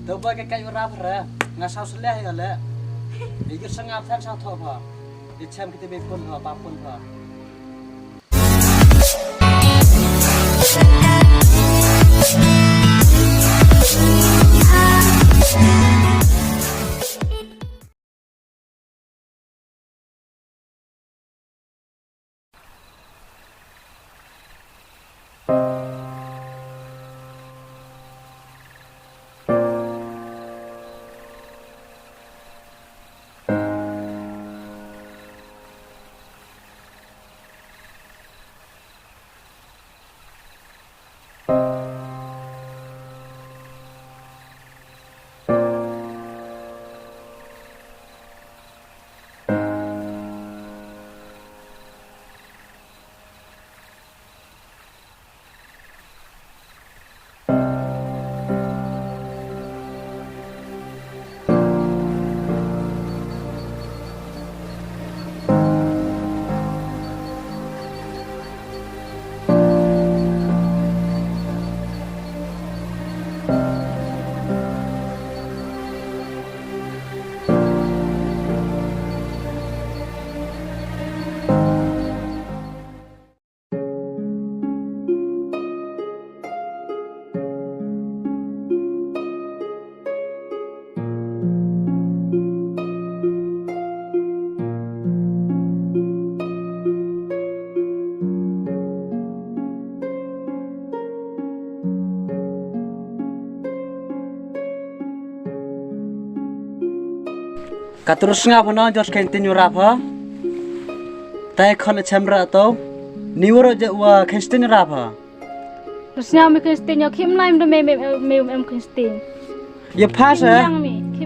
Tao bay cái rap ra, ngã sao sẽ lẽ rồi lẽ. Để cứ sang ngáp thân sao thọ phở. Để xem cái tivi phun phở, ba phun phở. Katerus ngapa no George continue rap ha? Tay khon chamra to. Niwro je wa continue rap ha. Terus nyami continue kim lain do me continue. Ya pas ha.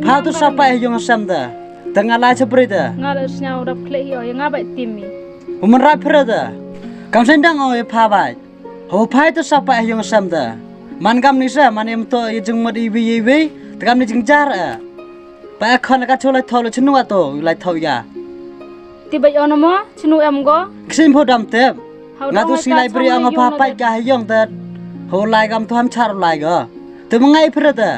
Pa tu sapa yung samda. Tengah la seprida. Ngal nyau rap kle yo yang ngabai timi. Uman rap prida. Kam sendang o pa bai. Ho pa tu sapa yung samda. Man kam ni sa man em to jeng mod iwi tekam ni jeng jar. Ba khon ka cholai thol chnu ato lai thau ya. Tiba ono mo chnu em go. Ksim phodam tep. Nga tu si library ang pa pai ka yong ta. Ho lai kam tham char lai ga. Tu mangai prida.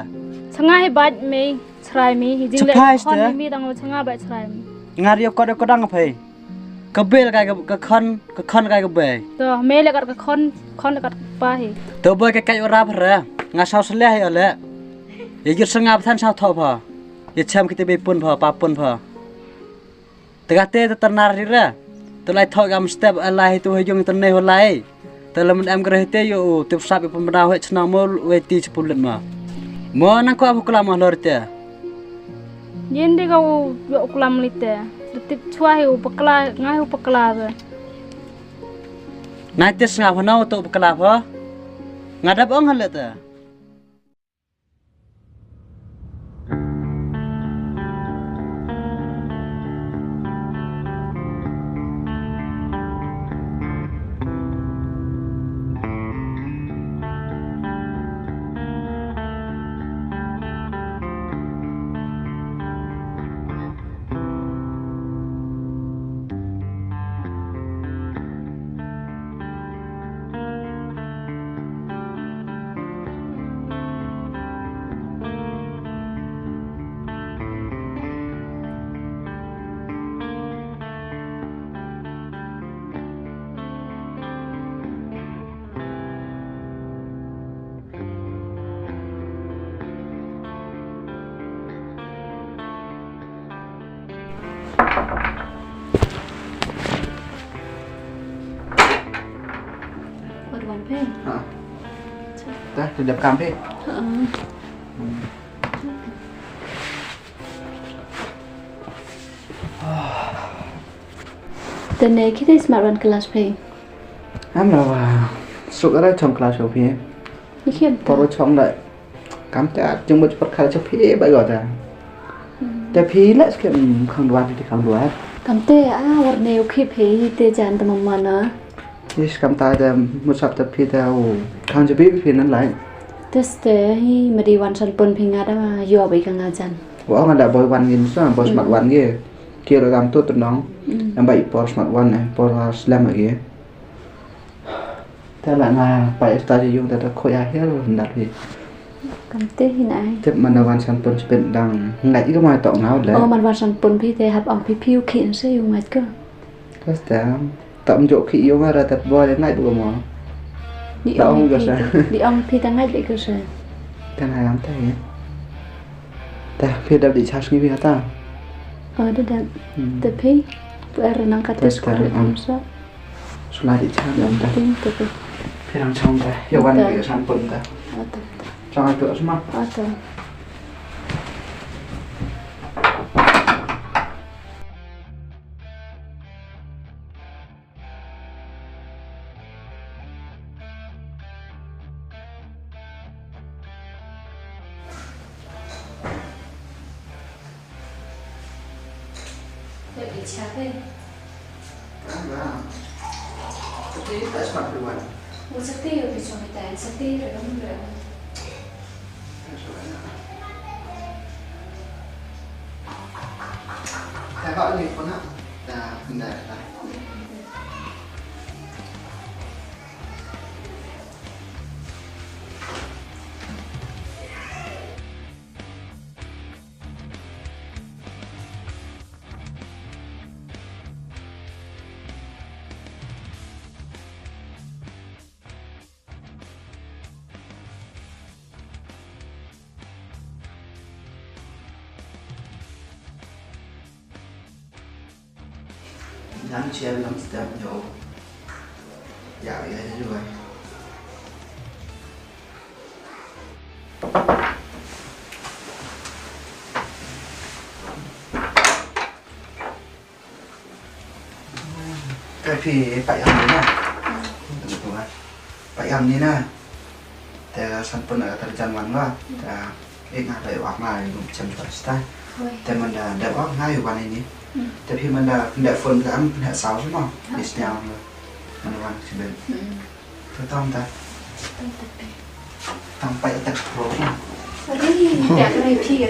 Sangai bat me chrai mi jing le khon mi dang changa ba chrai mi. Ngari ko dang phai. Ka bel ka khon ka be. To me le ka khon le ka pa hi. To boy ka rap ra. Nga sao se le hai le. Ye yir sangap than sao tho pha. Ye cham kita be pun pha pa pun pha. Tega te ternar ri ra. To lai thok am step alai tu hejung ten nei holai. To lam am gre te yo tu sap pun bra ho chna mo we ti chupulet ma. Mo na ko abu kala ma lor te. Yende ka yo kulam lite. Tip chua hi upakla ngai upakla ba. Nai te snga phano to upakla pha. Ngadap ong halet ta. Dah, sudah kampe. Tên này khi thấy smart run class pay. Em là sụt ở đây trong class của phía. Như khiêm. Có trong đấy. Cắm chặt trong một vật khai cho phía bây gọi là.แต่พี่และเก็บขังดวนที่ขังดวน Kamte warne ukhi phe te jan ta mamma na. นี่คำตายแต่มุสับแต่พี่แต่ขังจะพี่นั้นไหล Teste hi mari wan san pon phinga da yo bai ka nga jan. ว่ามันได้บอยวันกินส่วนบอยสมัครวันเงี้ยเกี่ยวกับตัวน้องยังไปพอสมัครวันเนี่ยพอสแลมอะไรเงี้ยแต่ละงานไปสตาร์ทยุ่งแต่ถ้าคุยอะไรเฮ้ยมันดัดพี่ cầm tê thì này Tiếp mana wan san pun spend dang ngai cái mai tọng nào le. mình vào sản phẩm phi thế hấp ong phi phiêu kiện sẽ dùng ngay cơ Pas tam tọng chỗ khi yêu mà ra tập boy ngai bu mo. đi ong phi tăng ngay để cơ sở Cái này làm thế. Ta phía đập đi charge như ta. đó đẹp tập phi bữa renang kata sekolah amsa Sulah đi charge làm ta. penting tập Phía đằng trong ta. Yêu wan cái san pun ta. Trong ai tựa semua. atau Jadi siapa? Tapi tak smart duluan. Một sắc tiêu thì cho người ta sắc tiêu rồi đúng rồi. Saya gọi gì con ạ? Này. Jangan share dalam setiap jauh. Ya, ya juga. Cái phi phải ăn đi nè. Phải ăn đi nè.แต่สันปนอะไรจันวันว่าแต่เอกงานได้ออกมาลุงจำสวยสไตล์แต่มันได้ออกง่ายอยู่วันนี้แต่พี่มันได้ฝนกับอันได้สาวใช่ไหมดิสเนียร์มันวันสิเป็นต้องแต่ต้องไปแต่โปรนะ Tadi tidak ada lagi ya.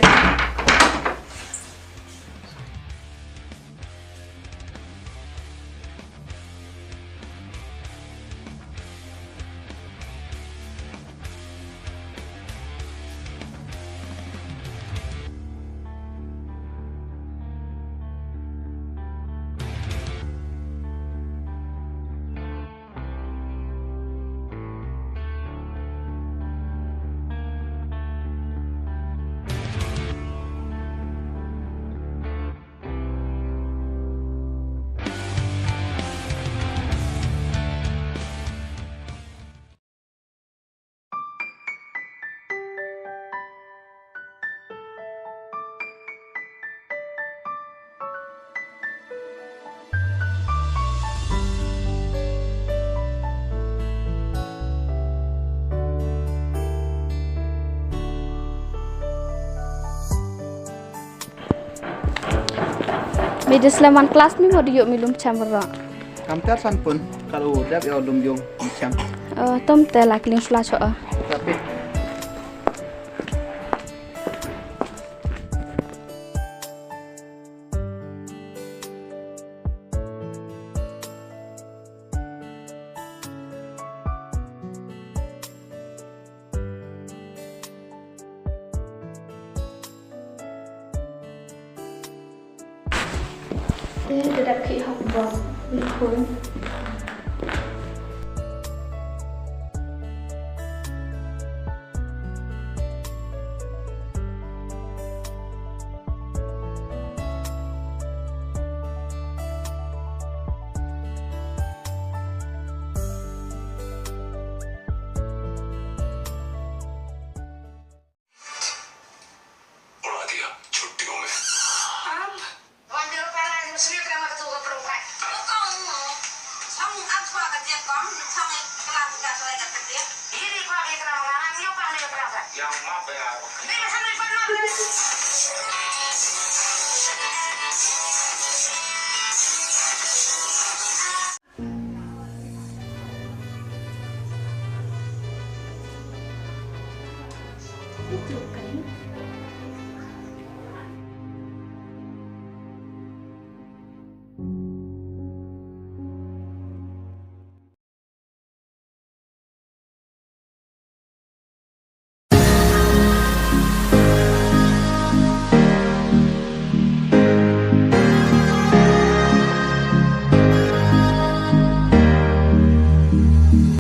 Media selaman kelas ni mau diuk milum camera. Kamter san pun kalau udah ya lum yung macam. Tom teh lagi ling sulah coa. Tapi Dedap ki học bom bị khốn. Yang maaf ya.